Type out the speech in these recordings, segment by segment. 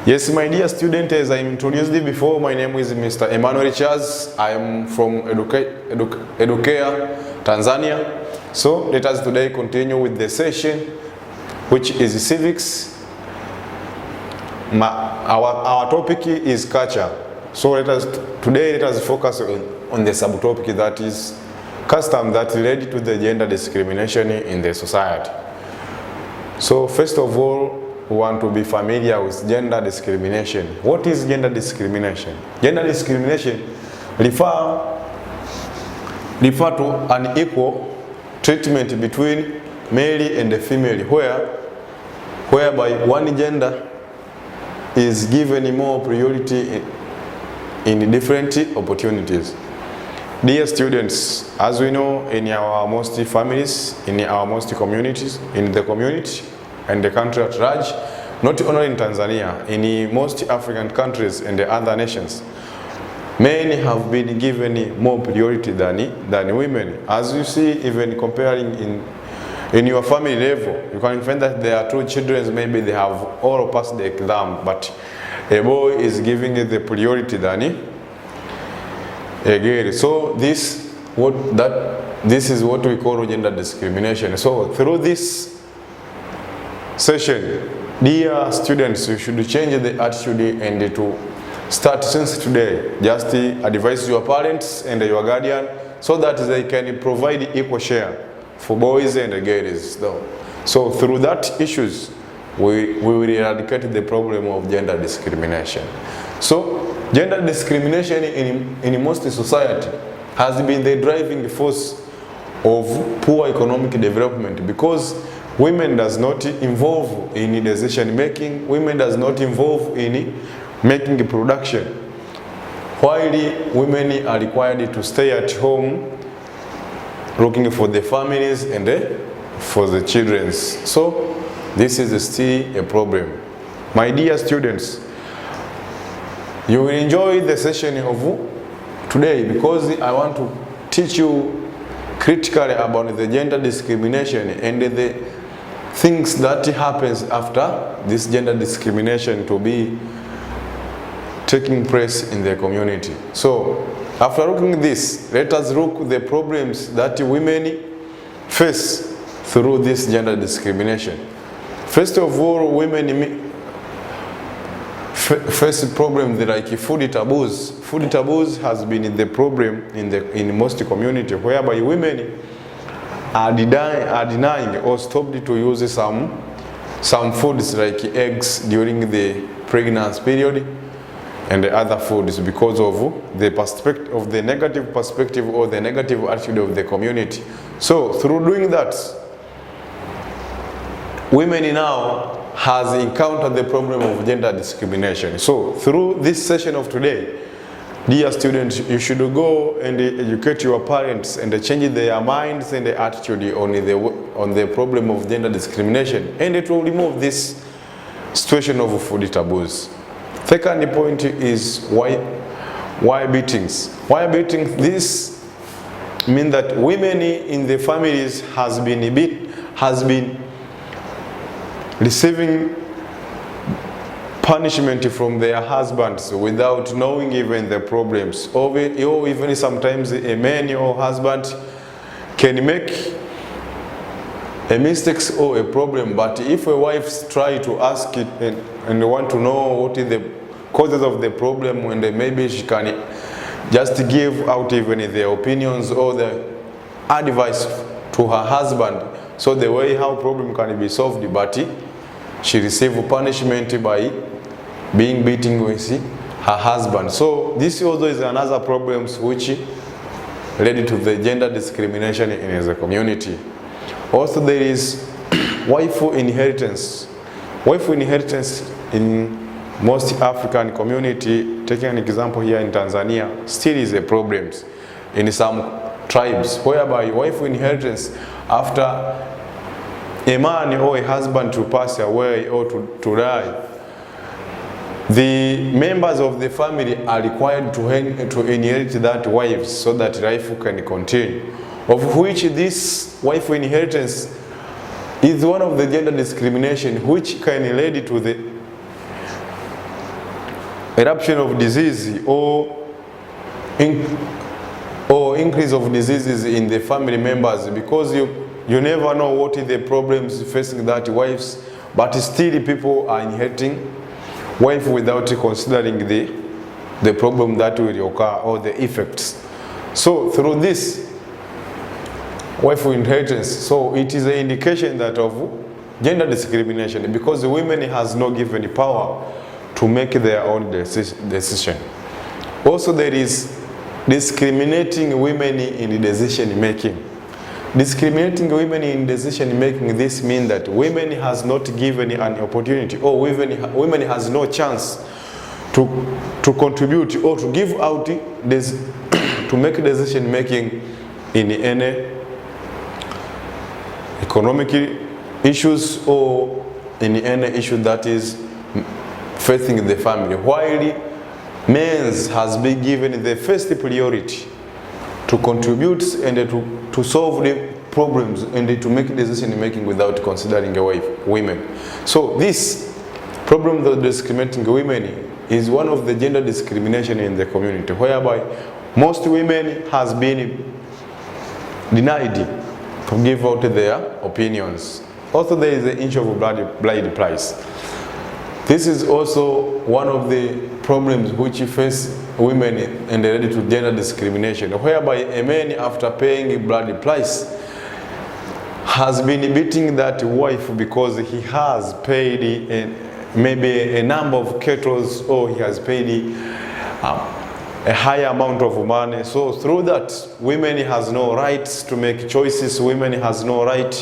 Yes, my dear student, as I introduced you before, my name is Mr. Emmanuel Charles. I am from Edukea Tanzania. So let us today continue with the session, which is civics. Our topic is culture. So today let us focus on the subtopic that is custom that led to the gender discrimination in the society. So first of all, we want to be familiar with gender discrimination. What is gender discrimination? Gender discrimination refer to unequal treatment between male and female, whereby one gender is given more priority in different opportunities. Dear students, as we know, in our most families, in our most communities, in the community and the country at large, not only in Tanzania, in most African countries and the other nations, men have been given more priority than women. As you see, even comparing in your family level, you can find that there are two children, maybe they have all passed the exam, but a boy is giving the priority than a girl. So this is what we call gender discrimination. So through this session, dear students, you should change the attitude and to start since today. Just advise your parents and your guardian so that they can provide equal share for boys and girls. So through that issues, we will eradicate the problem of gender discrimination. So gender discrimination in most society has been the driving force of poor economic development, because women does not involve in decision making, women does not involve in making production, while women are required to stay at home looking for the families and for the children. So this is still a problem. My dear students, you will enjoy the session of today because I want to teach you critically about the gender discrimination and the things that happens after this gender discrimination to be taking place in the community. So after looking at this, let us look at the problems that women face through this gender discrimination. First of all, women face problems like food taboos. Food taboos has been the problem in most communities, whereby women are denying or stopped to use some foods like eggs during the pregnancy period and the other foods because of the negative perspective or the negative attitude of the community. So through doing that, women now has encountered the problem of gender discrimination. So through this session of today, dear students, you should go and educate your parents and change their minds and the attitude on the problem of gender discrimination, and it will remove this situation of food taboos. Second point is why beatings. Why beatings? This means that women in the families has been receiving punishment from their husbands without knowing even the problems. Or even sometimes a man or husband can make a mistake or a problem, but if a wife try to ask it and want to know what is the causes of the problem, and maybe she can just give out even the opinions or the advice to her husband, so the way how problem can be solved, but she receive punishment by being beaten with her husband. So this also is another problem which led to the gender discrimination in the community. Also there is wife's inheritance. Wife's inheritance in most African community, taking an example here in Tanzania, still is a problem in some tribes, whereby wife's inheritance after a man or a husband to pass away or to die, the members of the family are required to inherit that wife so that life can continue, of which this wife inheritance is one of the gender discrimination which can lead to eruption of disease or increase of diseases in the family members, because you never know what is the problems facing that wives, but still people are inheriting wife without considering the problem that will occur or the effects. So through this wife inheritance, so it is an indication that of gender discrimination, because the women has not given power to make their own decision. Also, there is discriminating women in decision making. Discriminating women in decision making, this means that women has not given an opportunity, or women has no chance to contribute or to give out this to make decision making in any economic issues or in any issue that is facing the family, while men has been given the first priority to contribute and to solve the problems and to make decision making without considering women. So this problem of discriminating women is one of the gender discrimination in the community, whereby most women has been denied to give out their opinions. Also, there is an inch of blood price. This is also one of the problems which face women and related to gender discrimination, whereby a man, after paying blood price, has been beating that wife because he has paid maybe a number of kettles, or he has paid a high amount of money. So through that, women has no rights to make choices, women has no right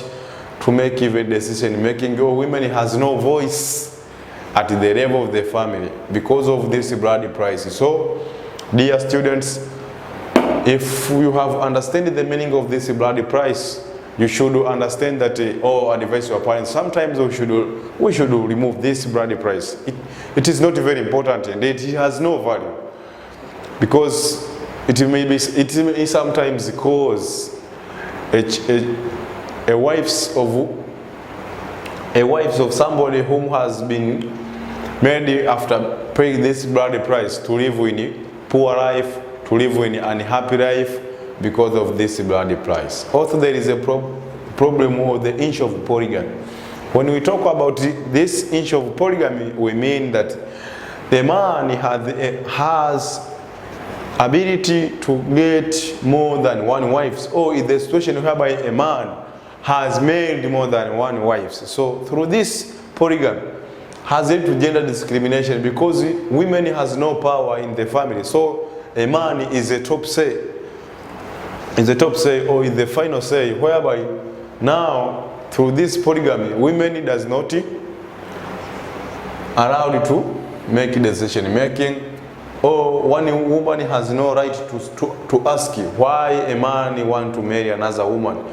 to make even decision making, or women has no voice at the level of the family because of this blood price. So, dear students, if you have understood the meaning of this blood price, you should understand that or advise your parents. Sometimes we should remove this blood price. It is not very important and it has no value, because it may sometimes cause a wives of somebody whom has been made after paying this blood price to live in a poor life, to live in an unhappy life because of this blood price. Also, there is a problem with the inch of polygamy. When we talk about this inch of polygamy, we mean that the man has ability to get more than one wife, or in the situation whereby a man has married more than one wife. So through this polygamy has led to gender discrimination, because women has no power in the family. So a man is a top say, or is the final say, whereby now through this polygamy, women does not allowed to make decision making, or one woman has no right to ask why a man want to marry another woman.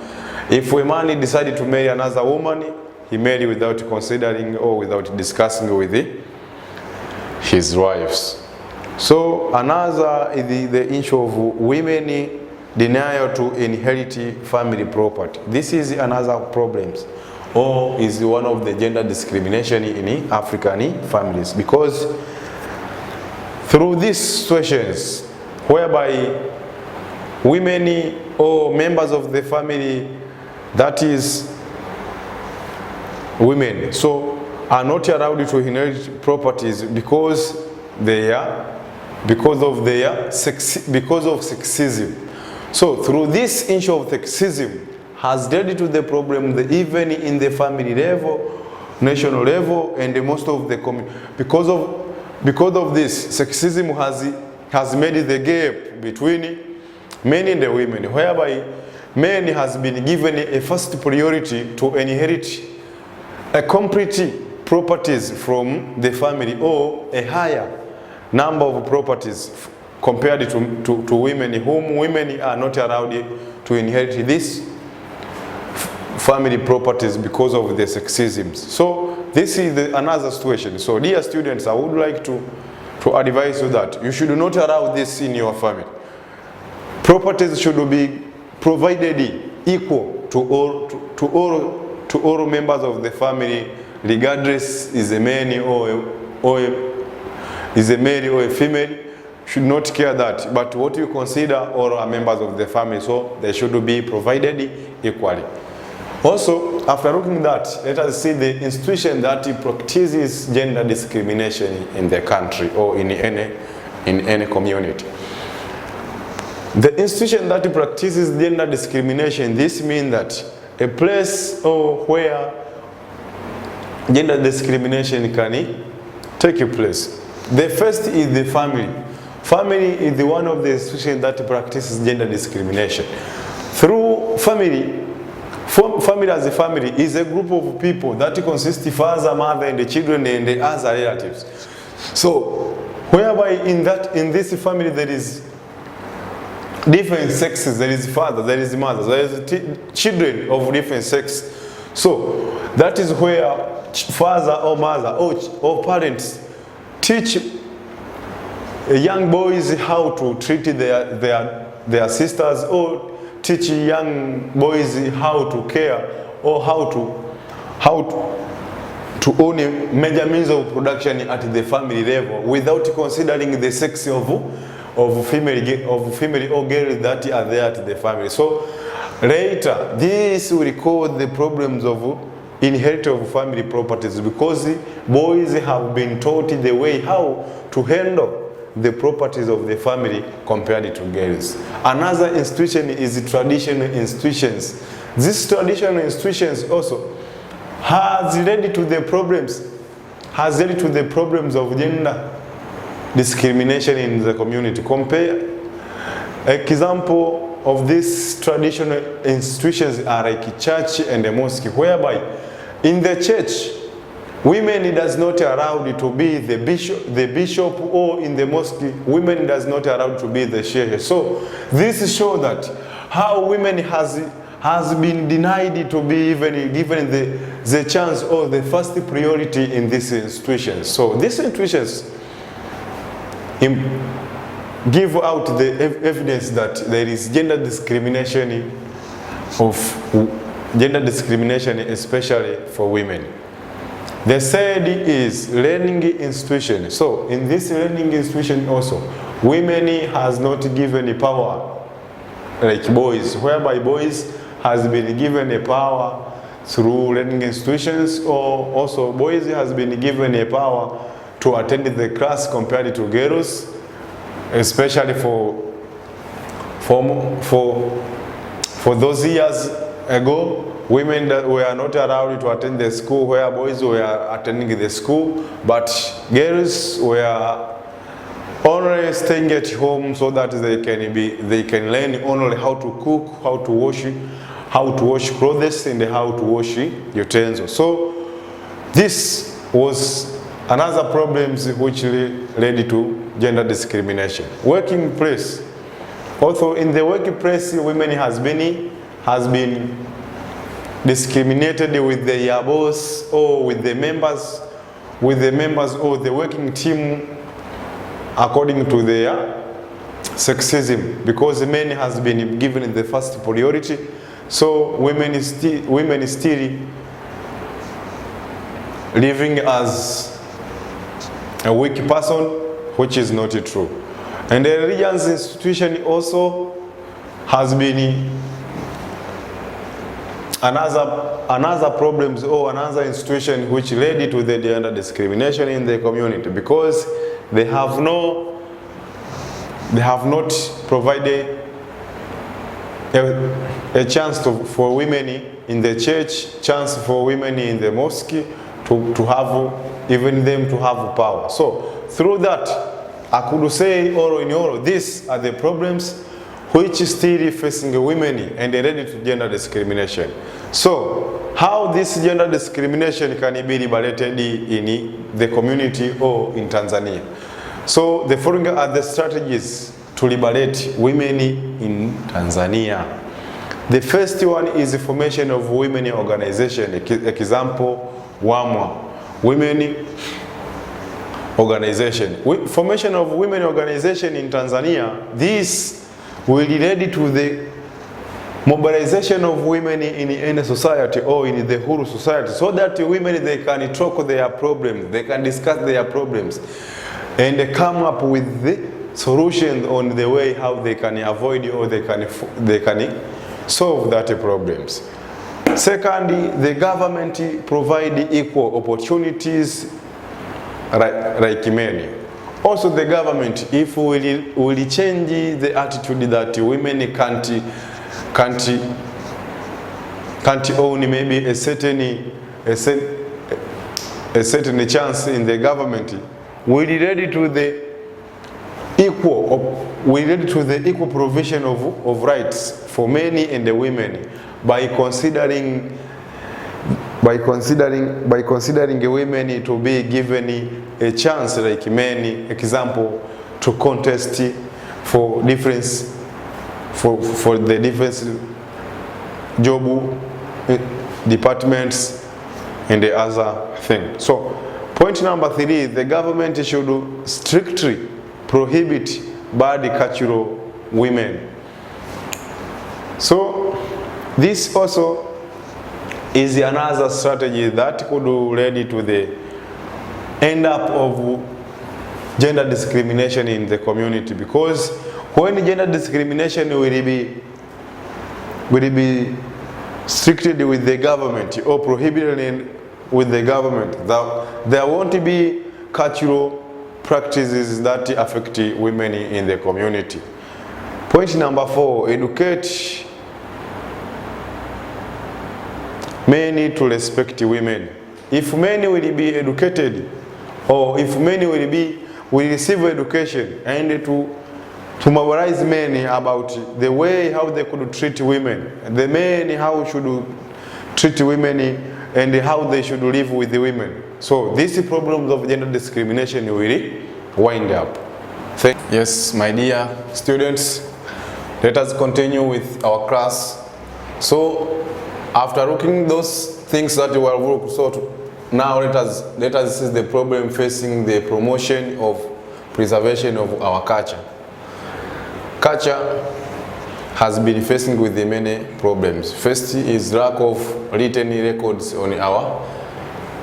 If a man decided to marry another woman, he married without considering or without discussing with his wives. So another is the issue of women denial to inherit family property. This is another problem, or is one of the gender discrimination in African families, because through these situations whereby women or members of the family, that is women, so are not allowed to inherit properties because of sexism. So through this issue of sexism has led to the problem that even in the family level, national level, and most of the community, because of this, sexism has made the gap between men and the women, whereby men has been given a first priority to inherit a complete properties from the family, or a higher number of properties compared to women, whom women are not allowed to inherit this family properties because of the sexism. So this is another situation. So dear students, I would like to advise you that you should not allow this in your family. Properties should be provided equal to all members of the family, regardless is a man or is a male or a female, should not care that. But what you consider all are members of the family, so they should be provided equally. Also, after looking at that, let us see the institution that practices gender discrimination in the country or in any community. The institution that practices gender discrimination, this means that a place where gender discrimination can take place. The first is the family. Family is the one of the institutions that practices gender discrimination. Through family as a family is a group of people that consists of father, mother, and the children and the other relatives. So, whereby in this family there is different sexes, there is father, there is mother, there is children of different sex. So, that is where father or mother or parents teach young boys how to treat their sisters, or teach young boys how to care or how to own major means of production at the family level without considering the sex of female or girls that are there at the family. So later this will cause the problems of inheritance of family properties, because boys have been taught the way how to handle the properties of the family compared to girls. Another institution is traditional institutions. These traditional institutions also has led to the problems of gender discrimination in the community. Compare example of these traditional institutions are like church and the mosque, whereby in the church women does not allowed to be the bishop, or in the mosque women does not allowed to be the sheikh. So this shows that how women has been denied to be even given the chance or the first priority in these institutions. So these institutions give out the evidence that there is gender discrimination especially for women. The third is learning institution. So in this learning institution also, women has not given a power like boys, whereby boys has been given a power through learning institutions, or also boys has been given a power to attend the class compared to girls, especially for those years ago. Women were not allowed to attend the school where boys were attending the school, but girls were only staying at home so that they can learn only how to cook, how to wash clothes, and how to wash utensils. So this was another problem which led to gender discrimination. Working place. Also in the workplace, women has been discriminated with their boss or with the members or the working team according to their sexism, because men has been given the first priority. So women is still living as a weak person, which is not true. And the religious institution also has been another problems or another institution which led to the gender discrimination in the community, because they have not provided a chance for women in the church, chance for women in the mosque to have, even them to have power. So through that, I could say all in all, these are the problems which still facing women and related to gender discrimination. So, how this gender discrimination can be liberated in the community or in Tanzania? So, the following are the strategies to liberate women in Tanzania. The first one is the formation of women organization. Example, WAMWA, women organization. Formation of women organization in Tanzania, this will lead to the mobilization of women in any society or in the whole society, so that women they can talk their problems, they can discuss their problems. and come up with the solution on the way how they can avoid or they can solve that problems. Secondly, the government provide equal opportunities like men. Also the government, if we will change the attitude that women can't own maybe a certain chance in the government, we ready to the equal provision of rights for men and the women by considering women to be given a chance like men, example, to contest for difference for the different job departments and the other thing. So point number 3, the government should strictly prohibit bad cultural women. So this also is another strategy that could lead to the end up of gender discrimination in the community, because when gender discrimination will be strictly with the government or prohibited with the government, there won't be cultural practices that affect women in the community. Point number 4, educate men to respect women. If men will be educated, or if men will receive education and to mobilize men about the way how they could treat women, the men how should treat women and how they should live with the women. So these problems of gender discrimination will wind up. Yes, my dear students, let us continue with our class. So after looking those things that we have looked, so now let us see the problem facing the promotion of preservation of our culture. Culture has been facing with the many problems. First is lack of written records on our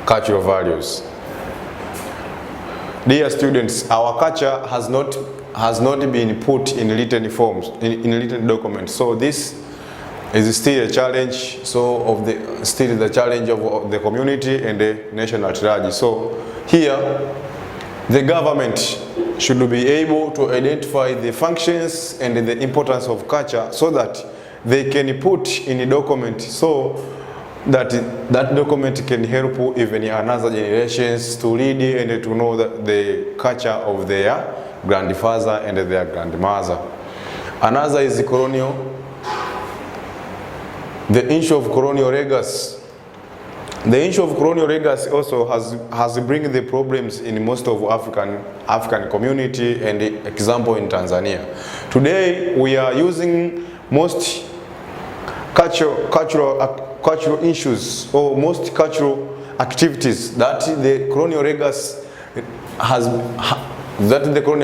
cultural values. Dear students, our culture has not been put in written forms, in written documents. So this is still a challenge. Still the challenge of the community and the nation at large. So here, the government should be able to identify the functions and the importance of culture so that they can put in a document, so that document can help even another generations to read and to know the culture of their grandfather and their grandmother. Another is the issue of colonial legacy. The issue of colonial legacy also has bring the problems in most of African community, and example in Tanzania. Today we are using most cultural issues or most cultural activities that the colonial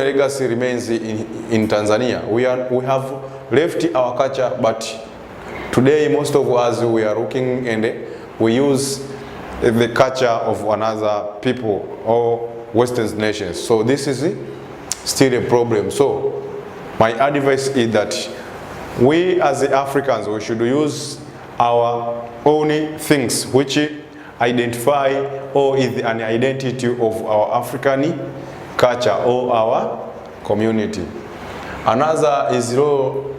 legacy remains in Tanzania. We have left our culture, but today most of us we are looking and we use the culture of another people or Western nations. So this is still a problem. So my advice is that we as the Africans, we should use our own things which identify or is an identity of our African culture or our community. Another is low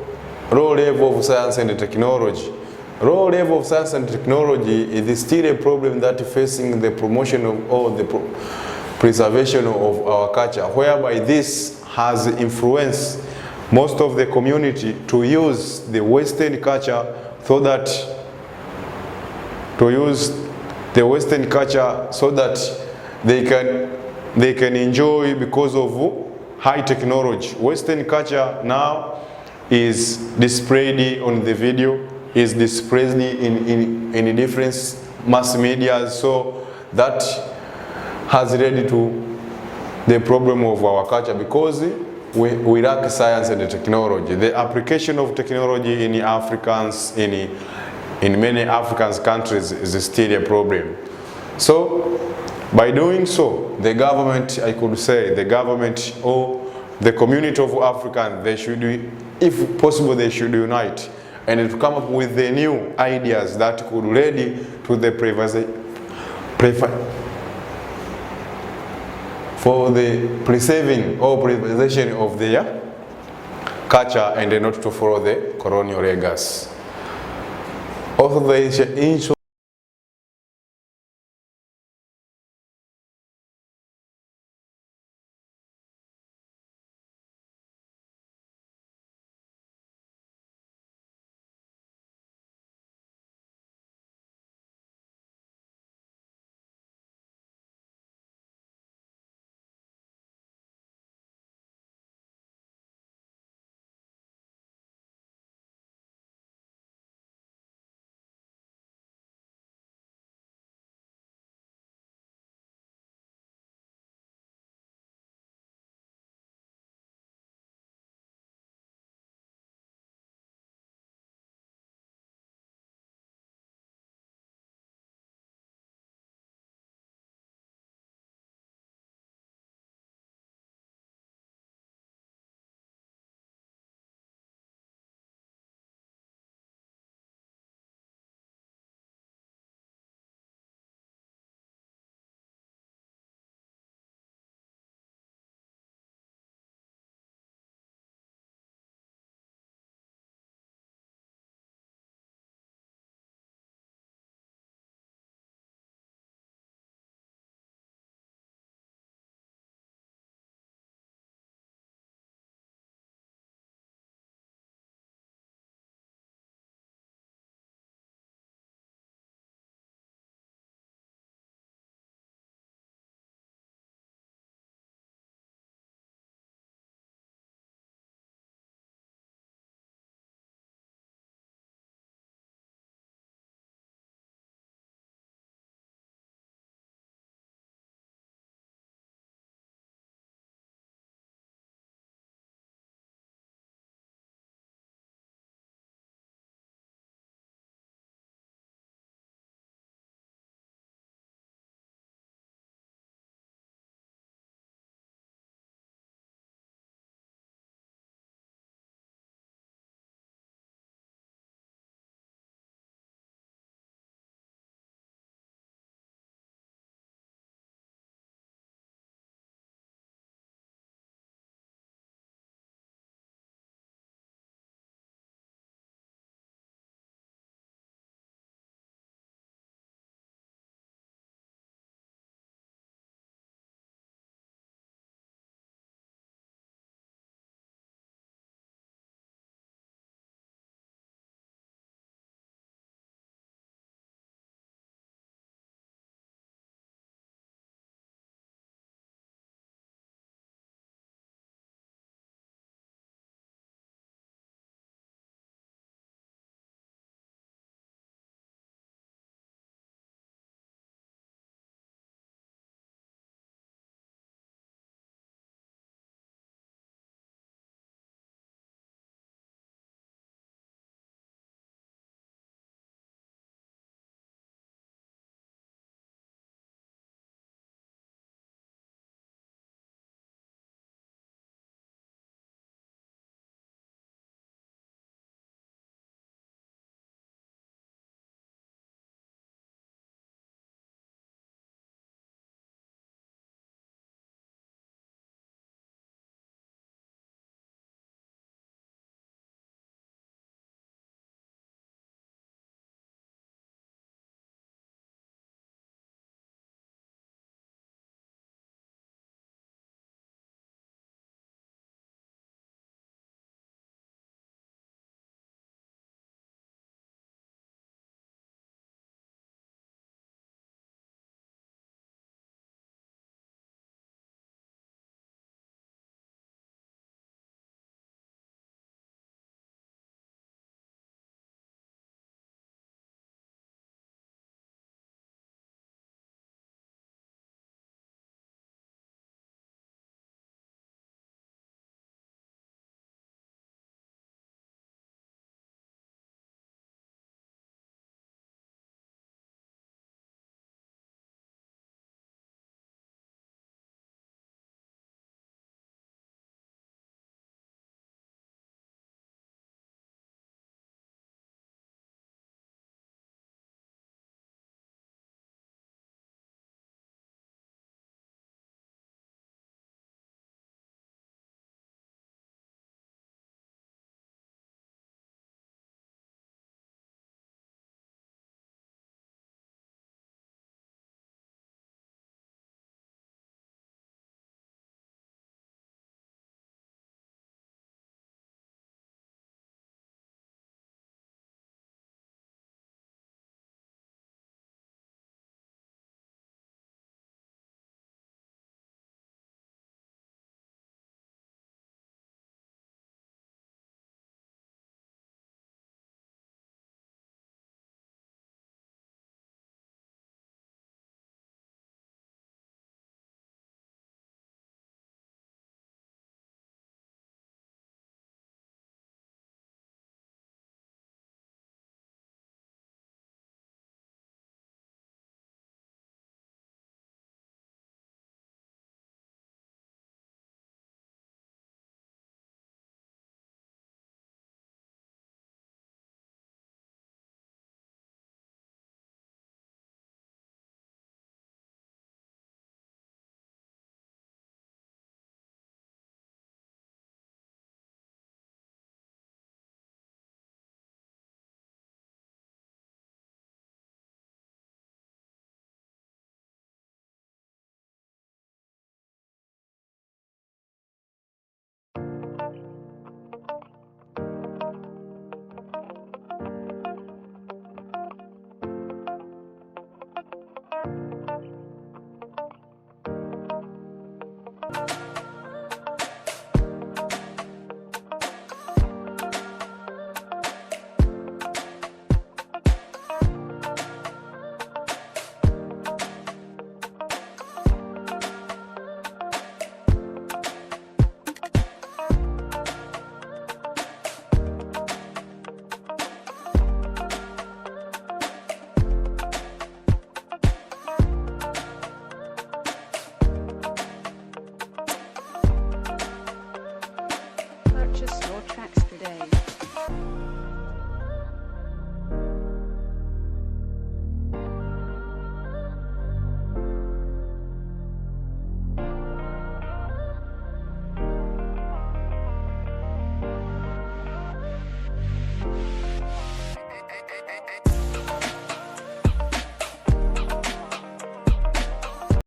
level of science and technology. Low level of science and technology is still a problem that facing the promotion of or the preservation of our culture, whereby this has influenced most of the community to use the Western culture so that they can enjoy because of high technology. Western culture now is displayed on the video, is displayed in different mass media, so that has led to the problem of our culture because we lack science and technology. The application of technology in many African countries is still a problem. So By doing so, the government, I could say, the government or the community of Africans, they should, if possible, they should unite and to come up with the new ideas that could lead to the for the preserving or preservation of their culture and not to follow the colonial legacy. Also, the